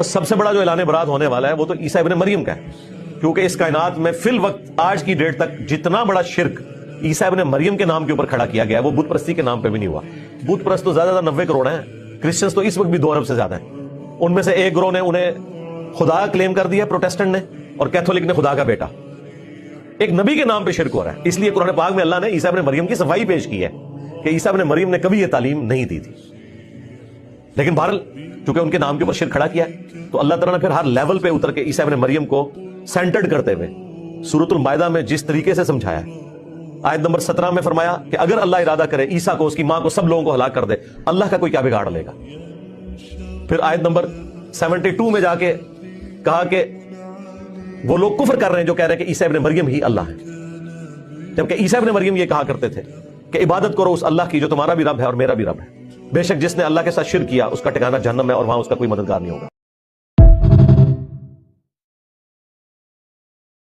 اور سب سے بڑا جو اعلان برات ہونے والا ہے وہ تو عیسیٰ ابن مریم کا ہے، کیونکہ اس کائنات میں فی الوقت آج کی ڈیٹ تک جتنا بڑا شرک عیسیٰ ابن مریم کے نام کے اوپر کھڑا کیا گیا ہے وہ بت پرستی کے نام پہ بھی نہیں ہوا۔ بت پرست تو زیادہ 90 کروڑ ہیں، کرسچنز تو اس وقت بھی 2 ارب سے زیادہ ہیں، ان میں سے ایک گروہ نے انہیں خدا کا کلیم کر دیا، پروٹیسٹنٹ نے، اور کیتھولک نے خدا کا بیٹا۔ ایک نبی کے نام پہ شرک ہو رہا ہے، اس لیے قرآن پاک میں اللہ نے عیسیٰ ابن مریم کی صفائی پیش کی ہے کہ عیسیٰ ابن مریم نے کبھی یہ تعلیم نہیں دی تھی، لیکن بہرحال چونکہ ان کے نام کے اوپر شرک کھڑا کیا ہے تو اللہ تعالیٰ نے پھر ہر لیول پہ اتر کے عیسیٰ ابن مریم کو سینٹرڈ کرتے ہوئے سورۃ المائدہ میں جس طریقے سے سمجھایا ہے، آیت نمبر 17 میں فرمایا کہ اگر اللہ ارادہ کرے عیسیٰ کو، اس کی ماں کو، سب لوگوں کو ہلاک کر دے، اللہ کا کوئی کیا بگاڑ لے گا۔ پھر آیت نمبر 72 میں جا کے کہا کہ وہ لوگ کفر کر رہے ہیں جو کہہ رہے ہیں کہ عیسیٰ ابن مریم ہی اللہ ہے، جبکہ عیسیٰ ابن مریم یہ کہا کرتے تھے کہ عبادت کرو اس اللہ کی جو تمہارا بھی رب ہے اور میرا بھی رب ہے، بے شک جس نے اللہ کے ساتھ شرک کیا اس کا ٹھکانہ جہنم ہے اور وہاں اس کا کوئی مددگار نہیں ہوگا۔